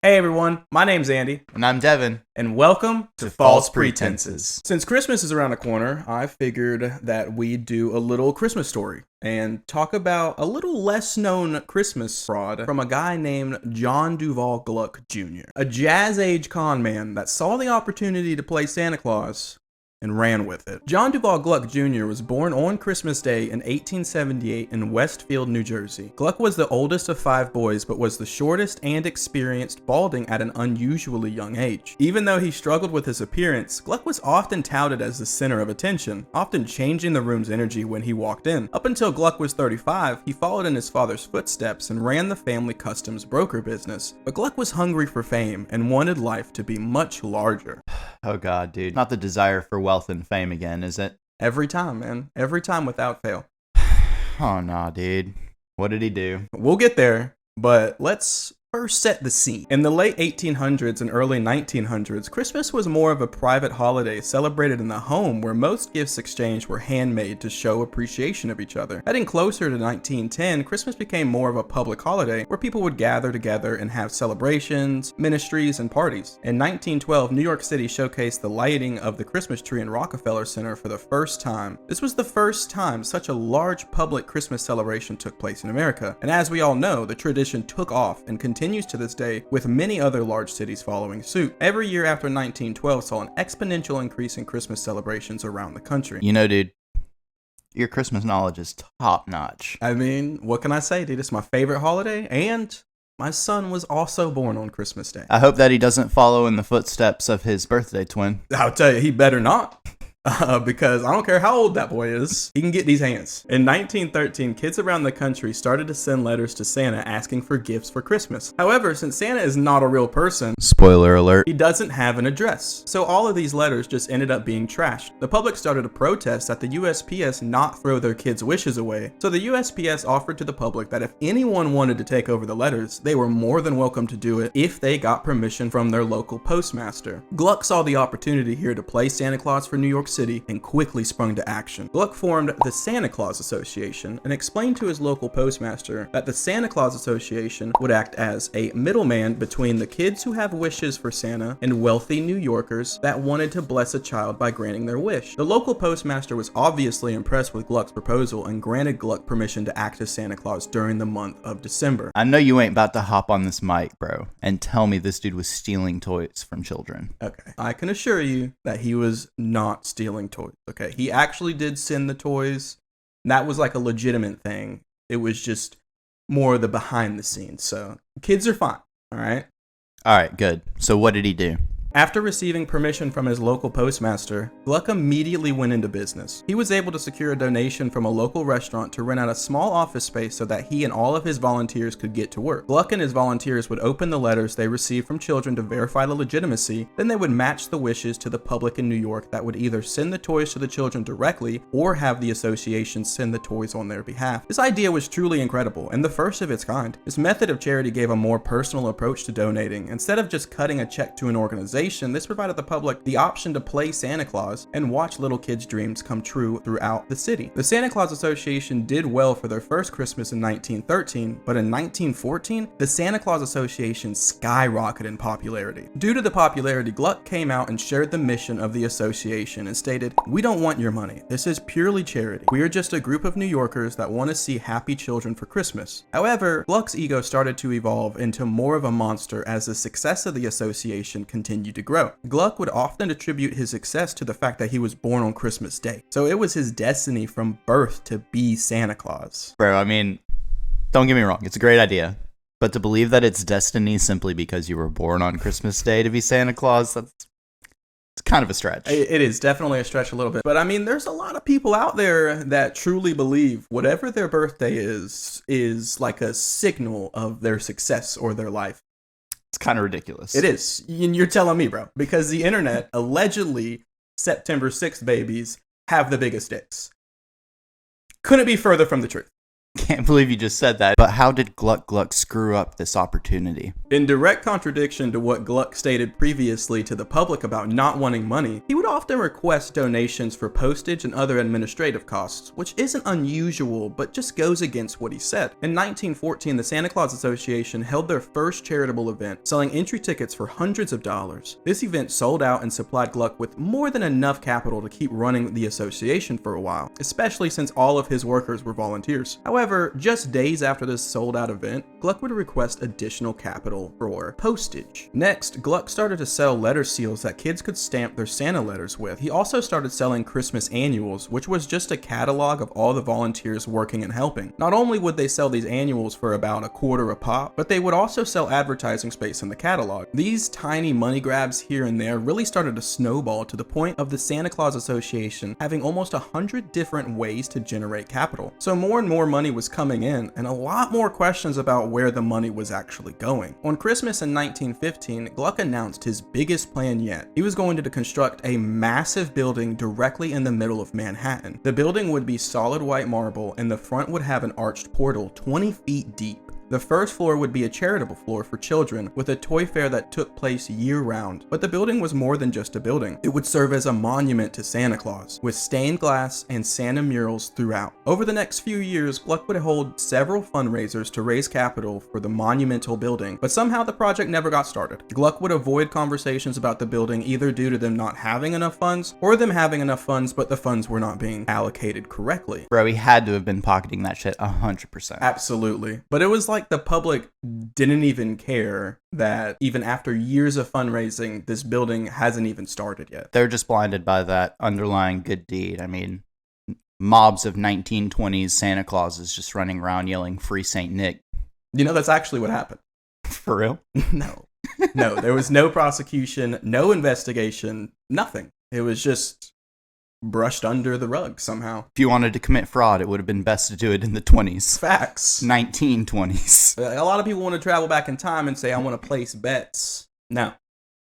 Hey everyone, my name's Andy, And I'm Devin. and welcome to False False Pretenses. Since Christmas is around the corner, I figured that we'd do a little Christmas story and talk about a little less known Christmas fraud from a guy named John Gluck Jr., a jazz age con man that saw the opportunity to play Santa Claus and ran with it. John Gluck Jr. was born on Christmas Day in 1878 in Westfield, New Jersey. Gluck was the oldest of 5 boys, but was the shortest and experienced, balding at an unusually young age. Even though he struggled with his appearance, Gluck was often touted as the center of attention, often changing the room's energy when he walked in. Up until Gluck was 35, he followed in his father's footsteps and ran the family customs broker business. But Gluck was hungry for fame and wanted life to be much larger. Oh God, dude. Not the desire for wealth and fame again, is it? Every time, man. Every time without fail. Oh, nah, dude. What did he do? We'll get there, but let's first set the scene. In the late 1800s and early 1900s, Christmas was more of a private holiday celebrated in the home, where most gifts exchanged were handmade to show appreciation of each other. Heading closer to 1910, Christmas became more of a public holiday where people would gather together and have celebrations, ministries, and parties. In 1912, New York City showcased the lighting of the Christmas tree in Rockefeller Center for the first time. This was the first time such a large public Christmas celebration took place in America, and as we all know, the tradition took off and continues to this day, with many other large cities following suit. Every year after 1912 saw an exponential increase in Christmas celebrations around the country. You know, dude, your Christmas knowledge is top notch. I mean, what can I say, dude? It's my favorite holiday, and my son was also born on Christmas Day. I hope that he doesn't follow in the footsteps of his birthday twin. I'll tell you, he better not. Because I don't care how old that boy is, he can get these hands. In 1913, kids around the country started to send letters to Santa asking for gifts for Christmas. However, since Santa is not a real person, Spoiler alert. he doesn't have an address. So all of these letters just ended up being trashed. The public started to protest that the USPS not throw their kids' wishes away. So the USPS offered to the public that if anyone wanted to take over the letters, they were more than welcome to do it if they got permission from their local postmaster. Gluck saw the opportunity here to play Santa Claus for New York City and quickly sprung to action. Gluck formed the Santa Claus Association and explained to his local postmaster that the Santa Claus Association would act as a middleman between the kids who have wishes for Santa and wealthy New Yorkers that wanted to bless a child by granting their wish. The local postmaster was obviously impressed with Gluck's proposal and granted Gluck permission to act as Santa Claus during the month of December. I know you ain't about to hop on this mic, bro, and tell me this dude was stealing toys from children. Okay, I can assure you that he was not stealing toys. Okay, he actually did send the toys. That was like a legitimate thing. It was just more the behind the scenes. So kids are fine. All right. All right, good. So what did he do? After receiving permission from his local postmaster, Gluck immediately went into business. He was able to secure a donation from a local restaurant to rent out a small office space so that he and all of his volunteers could get to work. Gluck and his volunteers would open the letters they received from children to verify the legitimacy, then they would match the wishes to the public in New York that would either send the toys to the children directly or have the association send the toys on their behalf. This idea was truly incredible and the first of its kind. This method of charity gave a more personal approach to donating. Instead of just cutting a check to an organization, this provided the public the option to play Santa Claus and watch little kids' dreams come true throughout the city. The Santa Claus Association did well for their first Christmas in 1913, but in 1914, the Santa Claus Association skyrocketed in popularity. Due to the popularity, Gluck came out and shared the mission of the association and stated, "We don't want your money. This is purely charity. We are just a group of New Yorkers that want to see happy children for Christmas." However, Gluck's ego started to evolve into more of a monster as the success of the association continued to grow. Gluck would often attribute his success to the fact that he was born on Christmas Day. So it was his destiny from birth to be Santa Claus. Bro, I mean, don't get me wrong. It's a great idea. But to believe that it's destiny simply because you were born on Christmas Day to be Santa Claus, it's kind of a stretch. It is definitely a stretch a little bit. But I mean, there's a lot of people out there that truly believe whatever their birthday is like a signal of their success or their life. It's kind of ridiculous. It is. You're telling me, bro. Because the internet, allegedly, September 6th babies have the biggest dicks. Couldn't be further from the truth. Can't believe you just said that. But how did Gluck screw up this opportunity? In direct contradiction to what Gluck stated previously to the public about not wanting money, he would often request donations for postage and other administrative costs, which isn't unusual, but just goes against what he said. In 1914, the Santa Claus Association held their first charitable event, selling entry tickets for hundreds of dollars. This event sold out and supplied Gluck with more than enough capital to keep running the association for a while, especially since all of his workers were volunteers. However, just days after this sold-out event, Gluck would request additional capital for postage. Next, Gluck started to sell letter seals that kids could stamp their Santa letters with. He also started selling Christmas annuals, which was just a catalog of all the volunteers working and helping. Not only would they sell these annuals for about $0.25 a pop, but they would also sell advertising space in the catalog. These tiny money grabs here and there really started to snowball to the point of the Santa Claus Association having almost 100 different ways to generate capital. So more and more money was coming in, and a lot more questions about where the money was actually going. On Christmas in 1915, Gluck announced his biggest plan yet. He was going to construct a massive building directly in the middle of Manhattan. The building would be solid white marble, and the front would have an arched portal 20 feet deep. The first floor would be a charitable floor for children with a toy fair that took place year-round. But the building was more than just a building. It would serve as a monument to Santa Claus, with stained glass and Santa murals throughout. Over the next few years, Gluck would hold several fundraisers to raise capital for the monumental building, but somehow the project never got started. Gluck would avoid conversations about the building either due to them not having enough funds, or them having enough funds but the funds were not being allocated correctly. Bro, he had to have been pocketing that shit 100%. Absolutely. But it was like the public didn't even care that even after years of fundraising, this building hasn't even started yet. They're just blinded by that underlying good deed. I mean, mobs of 1920s Santa Clauses just running around yelling "Free Saint Nick." You know, that's actually what happened. For real? No, there was no prosecution, no investigation, nothing. It was just brushed under the rug somehow. If you wanted to commit fraud, it would have been best to do it in the 20s. Facts. 1920s. A lot of people want to travel back in time and say, I want to place bets. No,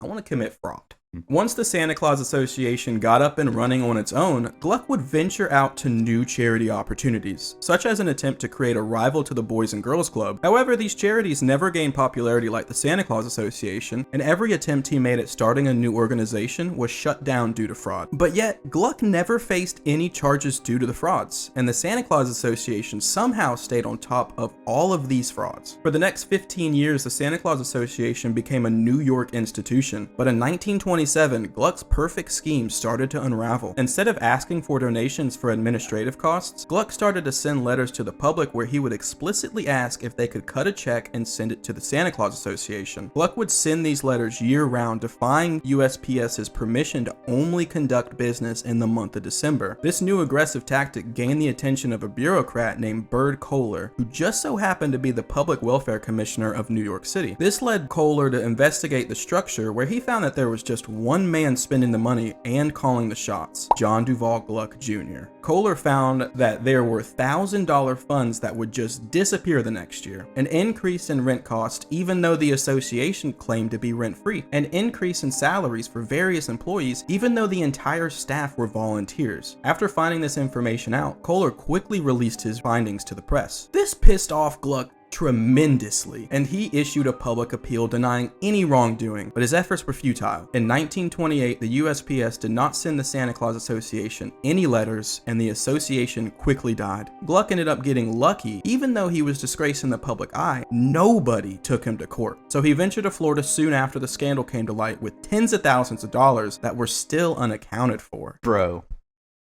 I want to commit fraud. Once the Santa Claus Association got up and running on its own, Gluck would venture out to new charity opportunities, such as an attempt to create a rival to the Boys and Girls Club. However, these charities never gained popularity like the Santa Claus Association, and every attempt he made at starting a new organization was shut down due to fraud. But yet, Gluck never faced any charges due to the frauds, and the Santa Claus Association somehow stayed on top of all of these frauds. For the next 15 years, the Santa Claus Association became a New York institution, but in 1927, Gluck's perfect scheme started to unravel. Instead of asking for donations for administrative costs, Gluck started to send letters to the public where he would explicitly ask if they could cut a check and send it to the Santa Claus Association. Gluck would send these letters year-round, defying USPS's permission to only conduct business in the month of December. This new aggressive tactic gained the attention of a bureaucrat named Bird Kohler, who just so happened to be the Public Welfare Commissioner of New York City. This led Kohler to investigate the structure, where he found that there was just one man spending the money and calling the shots: John Gluck Jr. Kohler found that there were $1,000 funds that would just disappear the next year, an increase in rent cost even though the association claimed to be rent-free, an increase in salaries for various employees even though the entire staff were volunteers. After finding this information out, Kohler quickly released his findings to the press. This pissed off Gluck tremendously, and he issued a public appeal denying any wrongdoing, but his efforts were futile. In 1928, the USPS did not send the Santa Claus Association any letters, and the association quickly died. Gluck ended up getting lucky. Even though he was disgraced in the public eye, nobody took him to court. So he ventured to Florida soon after the scandal came to light with tens of thousands of dollars that were still unaccounted for. Bro,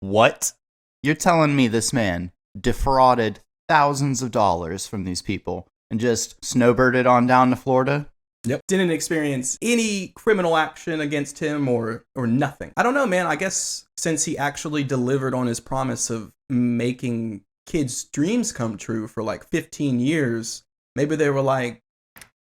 what? You're telling me this man defrauded thousands of dollars from these people and just snowbirded on down to Florida? Yep. Didn't experience any criminal action against him or nothing. I don't know, man. I guess since he actually delivered on his promise of making kids' dreams come true for like 15 years, maybe they were like...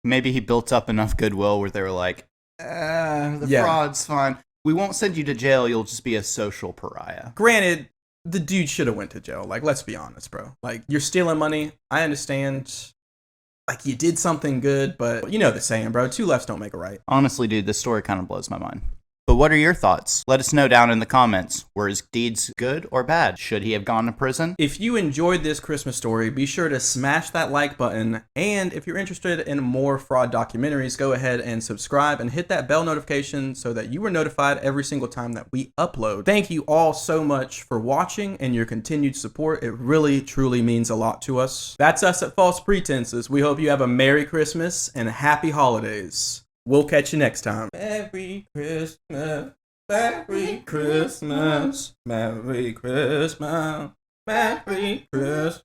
Maybe he built up enough goodwill where they were like, fraud's fine. We won't send you to jail. You'll just be a social pariah. Granted, the dude should have went to jail. Like, let's be honest, bro. Like, you're stealing money. I understand. Like, you did something good, but you know the saying, bro. Two lefts don't make a right. Honestly, dude, this story kind of blows my mind. But But what are your thoughts? Let us know down in the comments. Were his deeds good or bad? Should he have gone to prison? If you enjoyed this Christmas story, be sure to smash that like button. And if you're interested in more fraud documentaries, go ahead and subscribe and hit that bell notification so that you are notified every single time that we upload. Thank you all so much for watching and your continued support. It really, truly means a lot to us. That's us at False Pretenses. We hope you have a Merry Christmas and Happy Holidays. We'll catch you next time. Merry Christmas. Merry Christmas. Merry Christmas. Merry Christmas.